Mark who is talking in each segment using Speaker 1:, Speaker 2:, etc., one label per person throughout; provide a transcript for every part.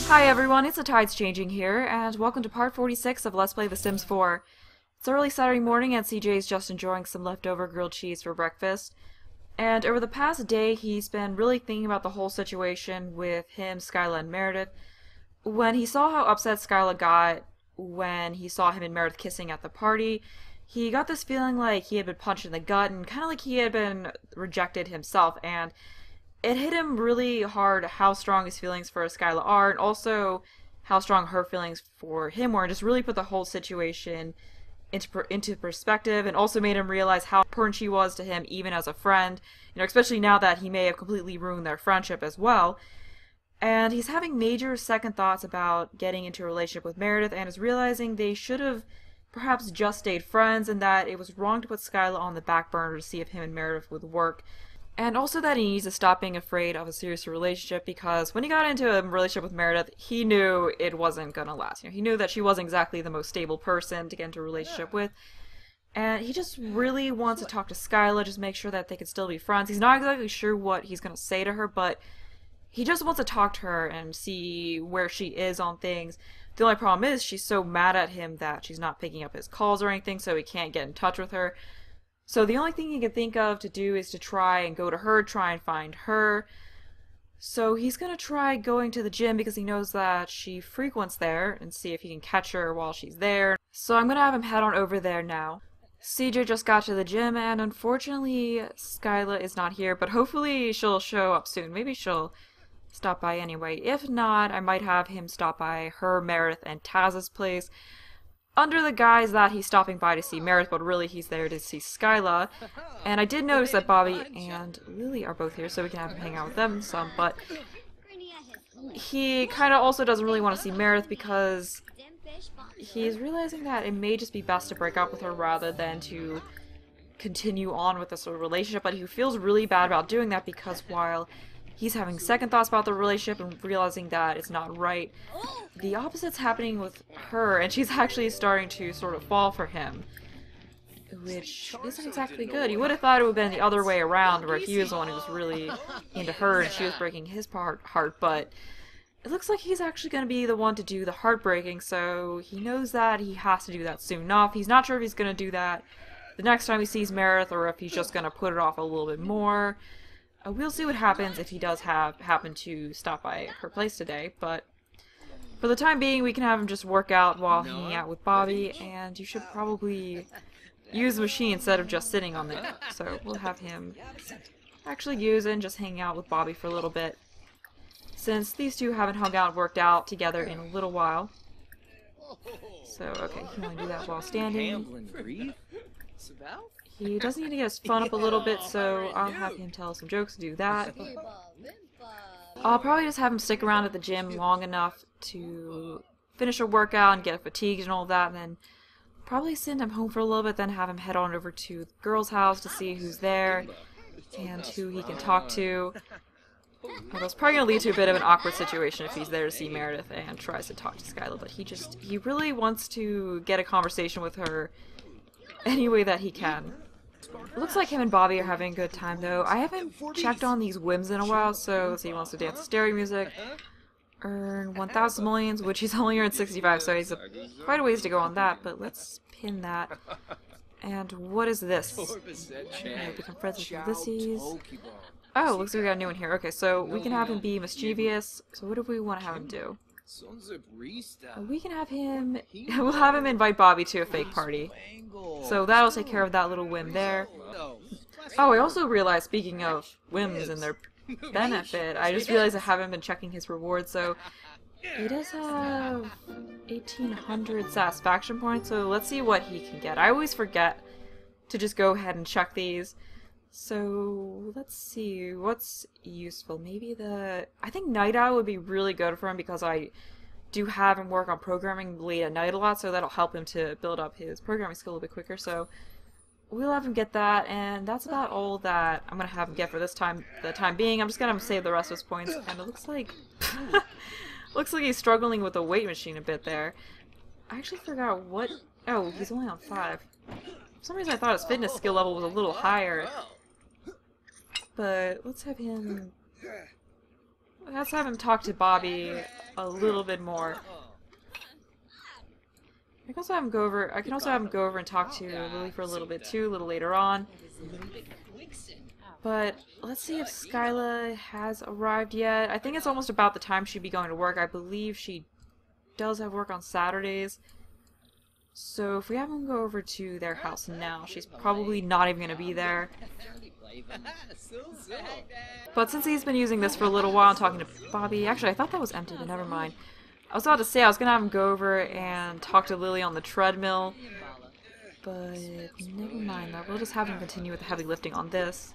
Speaker 1: Hi everyone, it's the Tides Changing here, and welcome to part 46 of Let's Play The Sims 4. It's early Saturday morning and CJ's just enjoying some leftover grilled cheese for breakfast. And over the past day, he's been really thinking about the whole situation with him, Skyla, and Meredith. When he saw how upset Skyla got when he saw him and Meredith kissing at the party, he got this feeling like he had been punched in the gut and kind of like he had been rejected himself, and it hit him really hard how strong his feelings for Skyla are, and also how strong her feelings for him were, and just really put the whole situation into perspective, and also made him realize how important she was to him even as a friend, especially now that he may have completely ruined their friendship as well. And he's having major second thoughts about getting into a relationship with Meredith, and is realizing they should have perhaps just stayed friends, and that it was wrong to put Skyla on the back burner to see if him and Meredith would work. And also that he needs to stop being afraid of a serious relationship, because when he got into a relationship with Meredith, he knew it wasn't gonna last. He knew that she wasn't exactly the most stable person to get into a relationship with. And he just really wants to talk to Skyla, just make sure that they can still be friends. He's not exactly sure what he's gonna say to her, but he just wants to talk to her and see where she is on things. The only problem is she's so mad at him that she's not picking up his calls or anything, so he can't get in touch with her. So the only thing he can think of to do is to try and go to her, try and find her. So he's going to try going to the gym because he knows that she frequents there, and see if he can catch her while she's there. So I'm going to have him head on over there now. CJ just got to the gym, and unfortunately Skyla is not here, but hopefully she'll show up soon. Maybe she'll stop by anyway. If not, I might have him stop by her, Meredith, and Taz's place, under the guise that he's stopping by to see Meredith, but really he's there to see Skyla. And I did notice that Bobby and Lily are both here, so we can have him hang out with them some, but he kind of also doesn't really want to see Meredith because he's realizing that it may just be best to break up with her rather than to continue on with this sort of relationship, but he feels really bad about doing that because while he's having second thoughts about the relationship and realizing that it's not right, the opposite's happening with her, and she's actually starting to sort of fall for him, which isn't exactly good. You would have thought it would have been the other way around, where he was the one who was really into her and she was breaking his heart, but it looks like he's actually going to be the one to do the heartbreaking, so he knows that he has to do that soon enough. He's not sure if he's going to do that the next time he sees Meredith, or if he's just going to put it off a little bit more. We'll see what happens if he does happen to stop by her place today, but for the time being we can have him just work out while hanging out with Bobby, and you should probably use the machine instead of just sitting on there. So we'll have him actually use it and just hang out with Bobby for a little bit, since these two haven't hung out and worked out together in a little while. So, okay, he can only do that while standing. He does need to get his fun up a little bit, so I'll have him tell some jokes to do that. I'll probably just have him stick around at the gym long enough to finish a workout and get fatigued and all that, and then probably send him home for a little bit, then have him head on over to the girl's house to see who's there and who he can talk to. Although it's probably going to lead to a bit of an awkward situation if he's there to see Meredith and tries to talk to Skyla, but he really wants to get a conversation with her any way that he can. It looks like him and Bobby are having a good time, though. I haven't checked on these whims in a while, so let's see, he wants to dance to stereo music, earn 1,000 millions, which he's only earned 65, so he's quite a ways to go on that, but let's pin that. And what is this? Okay, become friends with Ulysses. Oh, looks like we got a new one here. Okay, so we can have him be mischievous. So what do we want to have him do? We can have him... we'll have him invite Bobby to a fake party. So that'll take care of that little whim there. Oh, I also realized, speaking of whims and their benefit, I just realized I haven't been checking his rewards, so he does have 1,800 satisfaction points, so let's see what he can get. I always forget to just go ahead and check these. So let's see what's useful. Maybe I think Night Owl would be really good for him because I do have him work on programming late at night a lot, so that'll help him to build up his programming skill a little bit quicker. So we'll have him get that, and that's about all that I'm gonna have him get for the time being. I'm just gonna save the rest of his points, and it looks like he's struggling with the weight machine a bit there. I actually forgot what. Oh, he's only on 5. For some reason I thought his fitness skill level was a little higher. But let's have him Let's have him talk to Bobby a little bit more. I can also have him go over and talk to Lily for a little bit too, a little later on. But let's see if Skyla has arrived yet. I think it's almost about the time she'd be going to work. I believe she does have work on Saturdays. So if we have him go over to their house now, she's probably not even going to be there. But since he's been using this for a little while and talking to Bobby, actually I thought that was empty, but never mind. I was about to say I was going to have him go over and talk to Lily on the treadmill, but never mind that. We'll just have him continue with the heavy lifting on this.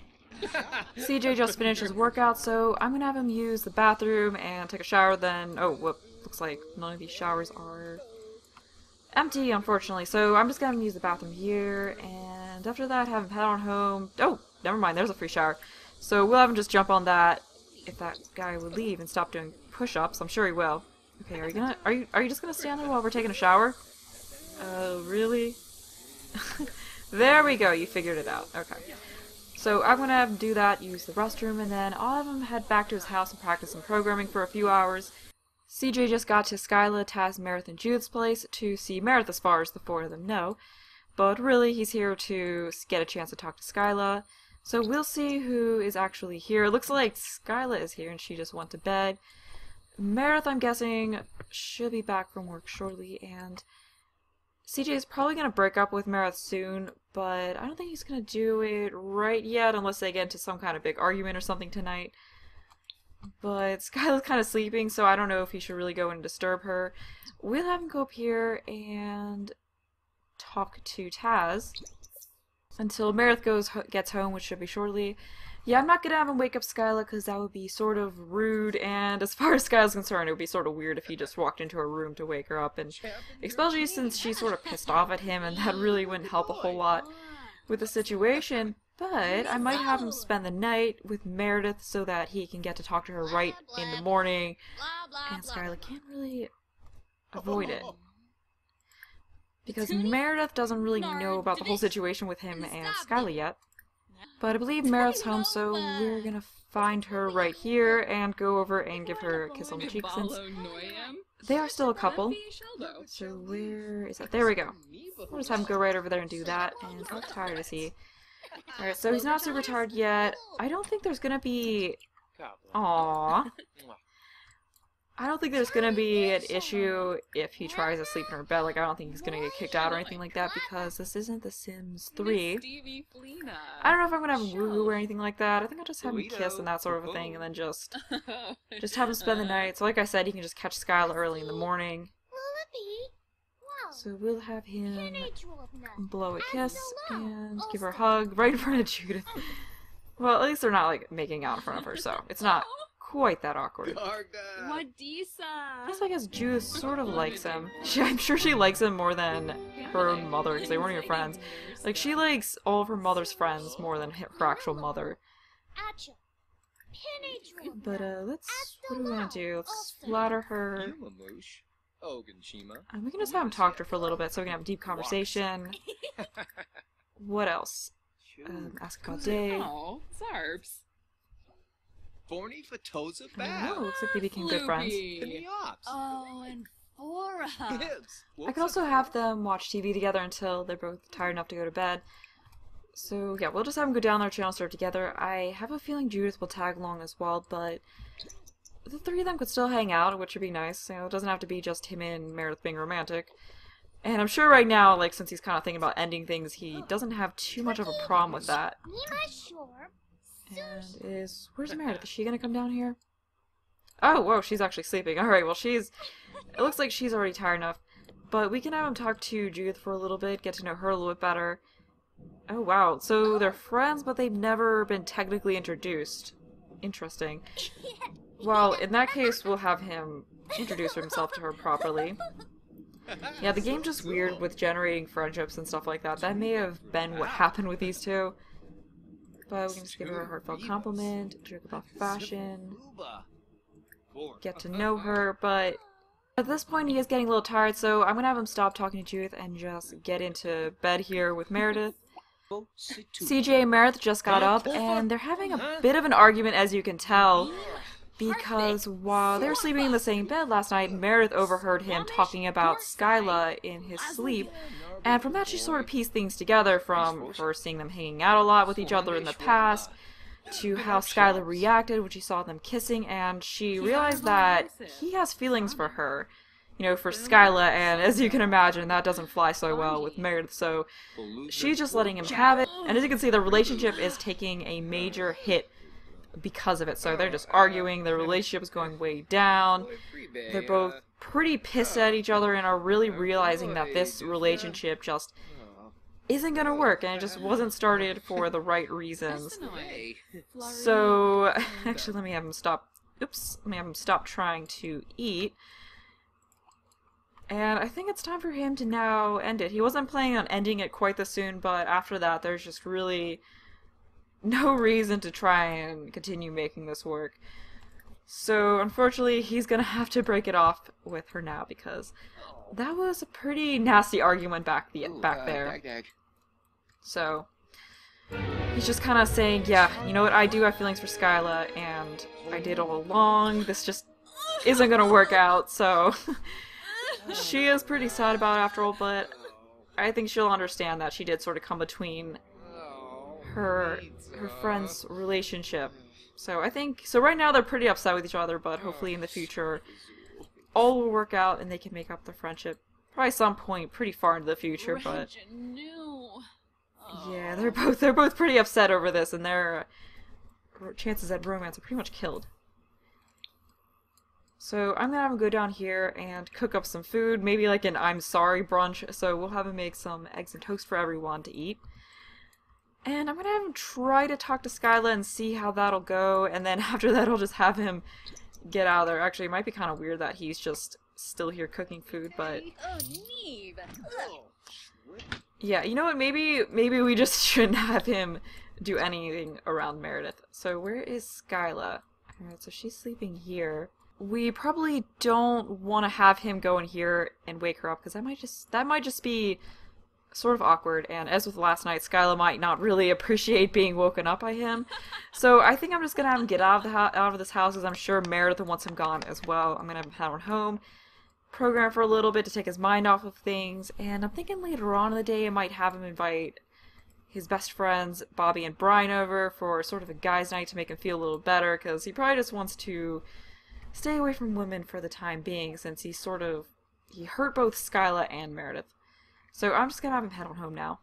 Speaker 1: CJ just finished his workout, so I'm going to have him use the bathroom and take a shower then. Oh, whoop. Looks like none of these showers are empty, unfortunately. So I'm just going to have him use the bathroom here, and after that have him head on home. Oh, never mind. There's a free shower. So we'll have him just jump on that if that guy would leave and stop doing push-ups. I'm sure he will. Okay, are you just gonna stand there while we're taking a shower? Really? There we go, you figured it out. Okay. So I'm gonna have him do that, use the restroom, and then I'll have him head back to his house and practice some programming for a few hours. CJ just got to Skyla, Taz, Meredith, and Judith's place to see Meredith as far as the four of them know. But really, he's here to get a chance to talk to Skyla. So we'll see who is actually here. It looks like Skyla is here and she just went to bed. Meredith, I'm guessing, should be back from work shortly, and CJ is probably going to break up with Meredith soon, but I don't think he's going to do it right yet unless they get into some kind of big argument or something tonight. But Skyla's kind of sleeping, so I don't know if he should really go and disturb her. We'll have him go up here and talk to Taz until Meredith gets home, which should be shortly. Yeah, I'm not going to have him wake up Skyla because that would be sort of rude, and as far as Skyla's concerned, it would be sort of weird if he just walked into her room to wake her up, and especially since she's sort of pissed off at him, and that really wouldn't help a whole lot with the situation. But I might have him spend the night with Meredith so that he can get to talk to her right in the morning, and Skyla can't really avoid it. Because Meredith doesn't really know about the whole situation with him and Skyla yet. But I believe Meredith's home, so we're gonna find her right here and go over and give her a kiss on the cheek since they are still a couple. So where is that? There we go. We'll just have him go right over there and do that. And how tired is he? Alright, so he's not super tired yet. I don't think there's gonna be... Aww. I don't think there's gonna be an issue if he tries to sleep in her bed. Like, I don't think he's gonna get kicked out or anything like that because this isn't The Sims 3. I don't know if I'm gonna have him woo-woo or anything like that. I think I'll just have him kiss and that sort of a thing, and then just have him spend the night. So like I said, he can just catch Skyla early in the morning. So we'll have him blow a kiss and give her a hug right in front of Judith. Well, at least they're not, like, making out in front of her, so it's not quite that awkward. I guess Judith sort of likes him. I'm sure she likes him more than her own mother, because they weren't even friends. Like, she likes all of her mother's friends more than her actual mother. But, what are we gonna do? Let's flatter her. We can just have him talk to her for a little bit so we can have a deep conversation. What else? Ask about day. Oh, looks like they became good friends.
Speaker 2: Oh, and Fora.
Speaker 1: I could also have them watch TV together until they're both tired enough to go to bed. So yeah, we'll just have them go down their channel serve together. I have a feeling Judith will tag along as well, but the three of them could still hang out, which would be nice. You know, it doesn't have to be just him and Meredith being romantic. And I'm sure right now, like, since he's kind of thinking about ending things, he doesn't have too much of a problem with that. And where's Meredith? Is she gonna come down here? Oh, whoa, she's actually sleeping. Alright, well, it looks like she's already tired enough. But we can have him talk to Judith for a little bit, get to know her a little bit better. Oh, wow. So they're friends, but they've never been technically introduced. Interesting. Well, in that case, we'll have him introduce himself to her properly. Yeah, the game's just weird with generating friendships and stuff like that. That may have been what happened with these two. But we can just give her a heartfelt compliment, joke about fashion, get to know her, but at this point he is getting a little tired, so I'm going to have him stop talking to Judith and just get into bed here with Meredith. CJ and Meredith just got up, and they're having a bit of an argument, as you can tell, because while they were sleeping in the same bed last night, Meredith overheard him talking about Skyla in his sleep, and from that she sort of pieced things together from her seeing them hanging out a lot with each other in the past, to how Skyla reacted when she saw them kissing, and she realized that he has feelings for her, you know, for Skyla, and as you can imagine, that doesn't fly so well with Meredith, so she's just letting him have it, and as you can see, the relationship is taking a major hit because of it. So they're just arguing, their relationship is going way down, they're both pretty pissed at each other and are really realizing that this relationship just isn't gonna work, and it just wasn't started for the right reasons. So, actually let me have him stop, let me have him stop trying to eat. And I think it's time for him to now end it. He wasn't planning on ending it quite this soon, but after that there's just really no reason to try and continue making this work. So unfortunately he's gonna have to break it off with her now, because that was a pretty nasty argument back there. So he's just kind of saying, yeah, you know what, I do have feelings for Skyla, and I did all along, this just isn't gonna work out, so she is pretty sad about it after all, but I think she'll understand that she did sort of come between her friend's relationship. So I think, so right now they're pretty upset with each other, but hopefully in the future all will work out and they can make up their friendship. Probably some point pretty far into the future, but yeah, they're both pretty upset over this, and their chances at romance are pretty much killed. So I'm gonna have him go down here and cook up some food, maybe like an I'm sorry brunch, so we'll have him make some eggs and toast for everyone to eat. And I'm gonna have him try to talk to Skyla and see how that'll go, and then after that I'll just have him get out of there. Actually, it might be kind of weird that he's just still here cooking food, but yeah, you know what, maybe we just shouldn't have him do anything around Meredith. So where is Skyla? Alright, so she's sleeping here. We probably don't want to have him go in here and wake her up, because that might just be sort of awkward, and as with last night, Skyla might not really appreciate being woken up by him. So I think I'm just gonna have him get out of this house, as I'm sure Meredith wants him gone as well. I'm gonna have him head on home, program for a little bit to take his mind off of things, and I'm thinking later on in the day I might have him invite his best friends, Bobby and Brian, over for sort of a guys' night to make him feel a little better, because he probably just wants to stay away from women for the time being, since he hurt both Skyla and Meredith. So I'm just gonna have him head on home now.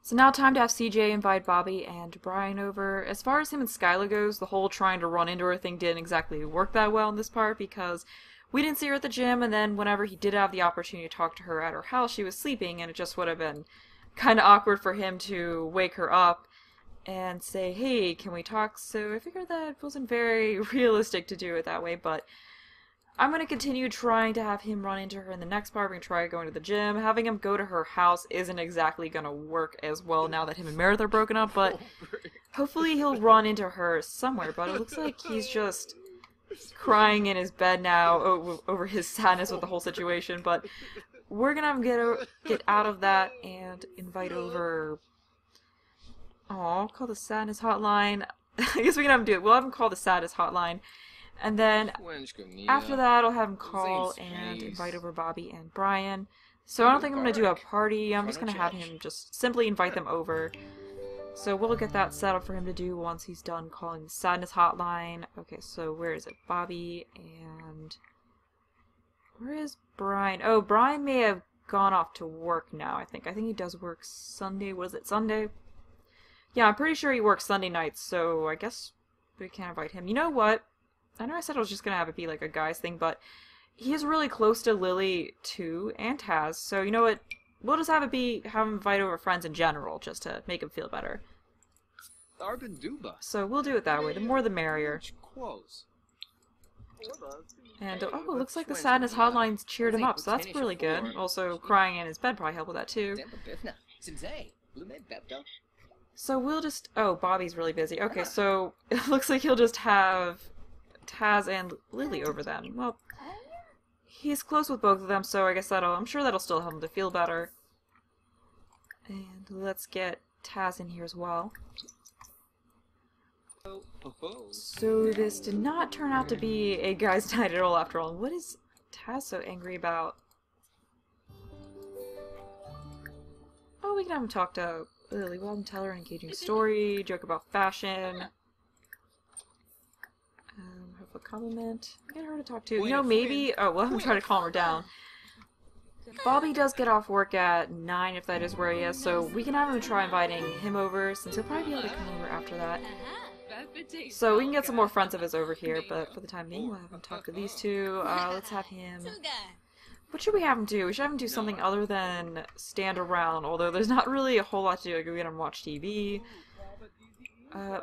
Speaker 1: So now time to have CJ invite Bobby and Brian over. As far as him and Skyla goes, the whole trying to run into her thing didn't exactly work that well in this part, because we didn't see her at the gym, and then whenever he did have the opportunity to talk to her at her house, she was sleeping, and it just would have been kind of awkward for him to wake her up and say, hey, can we talk? So I figured that wasn't very realistic to do it that way, but I'm going to continue trying to have him run into her in the next part. We're going to try going to the gym. Having him go to her house isn't exactly going to work as well now that him and Meredith are broken up, but hopefully he'll run into her somewhere. But it looks like he's just crying in his bed now over his sadness with the whole situation, but we're going to have him get out of that and invite over... I'll call the sadness hotline. I guess we can have him do it. We'll have him call the sadness hotline. And then after that, I'll have him call and invite over Bobby and Brian. So I don't think I'm going to do a party. I'm just going to have him just simply invite them over. So we'll get that set up for him to do once he's done calling the sadness hotline. Okay, so where is it? Bobby and... where is Brian? Oh, Brian may have gone off to work now, I think. I think he does work Sunday. Was it Sunday? Yeah, I'm pretty sure he works Sunday nights, so I guess we can't invite him. You know what? I know I said I was just gonna have it be like a guy's thing, but he is really close to Lily too, and Taz, so you know what? We'll just have him invite over friends in general, just to make him feel better. So we'll do it that way. The more the merrier. And oh, it looks like the sadness hotline's cheered him up, so that's really good. Also, crying in his bed probably helped with that too. So we'll just... oh, Bobby's really busy. Okay, so it looks like he'll just have Taz and Lily over then. Well, he's close with both of them, so I guess I'm sure that'll still help him to feel better. And let's get Taz in here as well. So this did not turn out to be a guy's night at all after all. What is Taz so angry about? Oh, we can have him talk to Lily. We'll have him tell her an engaging story, joke about fashion. Have a compliment. Get her to talk to. You know, maybe... Oh, we'll have him try to calm her down. Bobby does get off work at 9 if that is where he is, so we can have him try inviting him over, since he'll probably be able to come over after that. So we can get some more friends of his over here, but for the time being, we'll have him talk to these two. Let's have him... What should we have him do? We should have him do something other than stand around, although there's not really a whole lot to do. Like, we get him watch TV.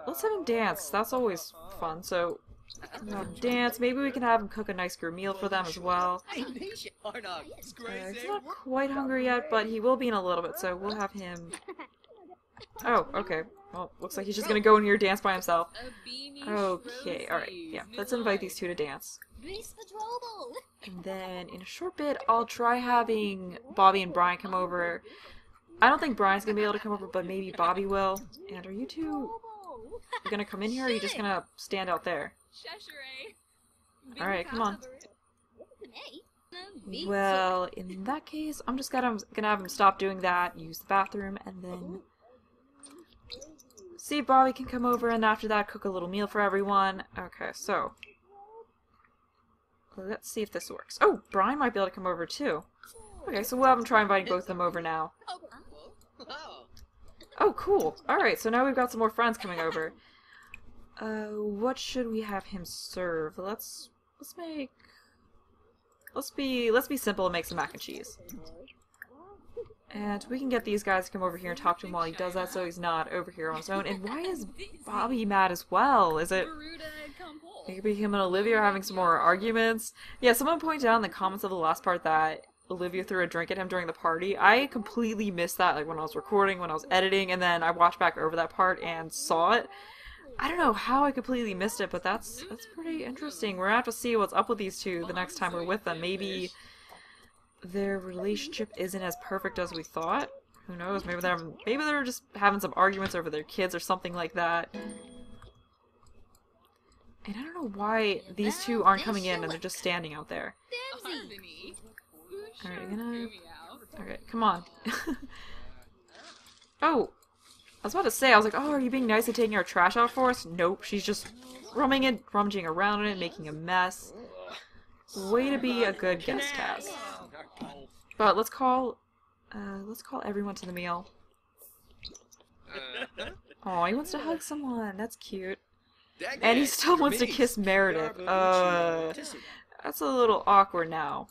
Speaker 1: Let's have him dance. That's always fun, so... We'll have him dance. Maybe we can have him cook a nice group meal for them as well. He's not quite hungry yet, but he will be in a little bit, so we'll have him... Oh, okay. Well, looks like he's just gonna go in here and dance by himself. Okay, alright, yeah. Let's invite these two to dance. And then, in a short bit, I'll try having Bobby and Brian come over. I don't think Brian's gonna be able to come over, but maybe Bobby will. And are you two gonna come in here, or are you just gonna stand out there? Alright, come on. Well, in that case, I'm just gonna have him stop doing that, use the bathroom, and then see if Bobby can come over, and after that, cook a little meal for everyone. Okay, so let's see if this works. Oh, Brian might be able to come over too. Okay, so we'll have him try inviting both of them over now. Oh, cool. Alright, so now we've got some more friends coming over. What should we have him serve? Let's be simple and make some mac and cheese. And we can get these guys to come over here and talk to him while he does that, so he's not over here on his own. And why is Bobby mad as well? Is it maybe him and Olivia are having some more arguments? Yeah, someone pointed out in the comments of the last part that Olivia threw a drink at him during the party. I completely missed that, like when I was recording, when I was editing, and then I watched back over that part and saw it. I don't know how I completely missed it, but that's pretty interesting. We're gonna have to see what's up with these two the next time we're with them. Maybe their relationship isn't as perfect as we thought. Who knows? Maybe they're just having some arguments over their kids or something like that. And I don't know why these two aren't coming in and they're just standing out there. Alright, okay, come on. Oh! I was about to say, I was like, oh, are you being nice and taking our trash out for us? Nope, she's just rummaging around in it, making a mess. Way to be a good guest, Taz. But let's call everyone to the meal. Oh, he wants to hug someone. That's cute. And he still wants to kiss Meredith. That's a little awkward now.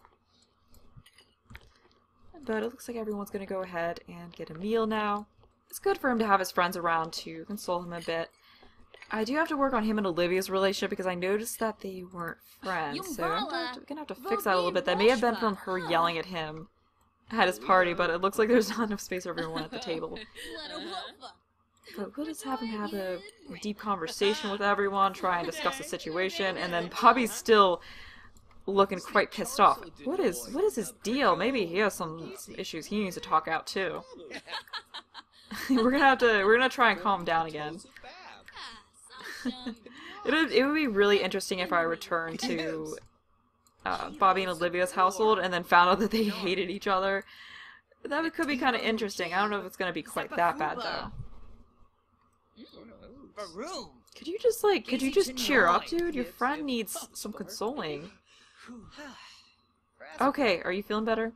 Speaker 1: But it looks like everyone's gonna go ahead and get a meal now. It's good for him to have his friends around to console him a bit. I do have to work on him and Olivia's relationship because I noticed that they weren't friends, so I'm gonna have to fix that a little bit. That may have been from her yelling at him at his party, but it looks like there's not enough space for everyone at the table. But we'll just have him have a deep conversation with everyone, try and discuss the situation, and then Bobby's still looking quite pissed off. What is his deal? Maybe he has some issues he needs to talk out too. we're gonna try and calm him down again. It would be really interesting if I returned to Bobby and Olivia's household and then found out that they hated each other. That could be kind of interesting. I don't know if it's gonna be quite that bad though. Could you just cheer up, dude? Your friend needs some consoling. Okay, are you feeling better?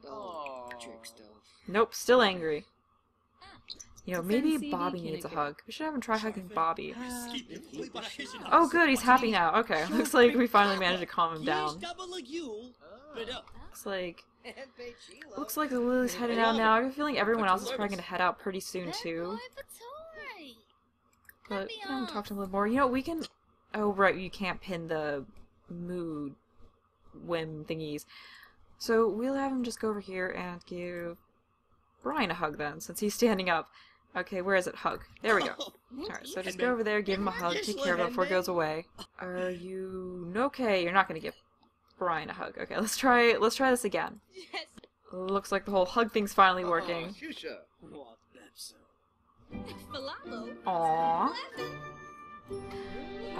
Speaker 1: Nope, still angry. You know, maybe Bobby needs a hug. We should have him try hugging Bobby. Oh good, he's happy now. Okay, looks like we finally managed to calm him down. Looks like Lily's heading out now. I have a feeling everyone else is probably going to head out pretty soon too. But we can talk to him a little more. You know, we can... Oh right, you can't pin the mood whim thingies. So we'll have him just go over here and give Brian a hug then, since he's standing up. Okay, where is it? Hug. There we go. Alright, so just go over there, give him a hug, take care of it before it goes away. Are you... Okay, you're not gonna give Brian a hug. Okay, let's try this again. Looks like the whole hug thing's finally working. Aww.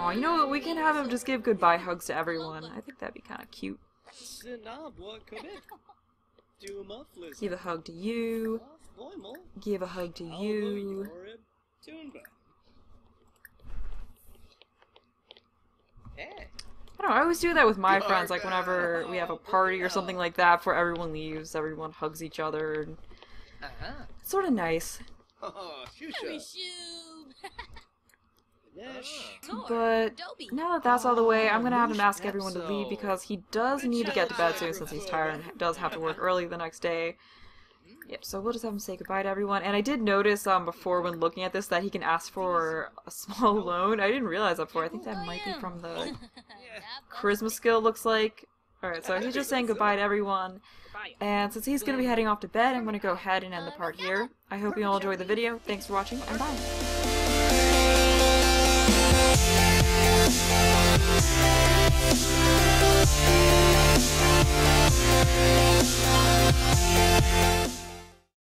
Speaker 1: Oh, you know what? We can have him just give goodbye hugs to everyone. I think that'd be kind of cute. Give a hug to you. Give a hug to you. I don't know, I always do that with my friends, like whenever we have a party or something like that, before everyone leaves, everyone hugs each other. And it's sort of nice. But now that that's all the way, I'm gonna have him ask everyone to leave because he does need to get to bed soon since he's tired and does have to work early the next day. Yep, so we'll just have him say goodbye to everyone. And I did notice before when looking at this that he can ask for a small loan. I didn't realize that before. I think that might be from the charisma skill, looks like. Alright, so he's just saying goodbye to everyone. And since he's going to be heading off to bed, I'm going to go ahead and end the part here. I hope you all enjoyed the video. Thanks for watching, and bye!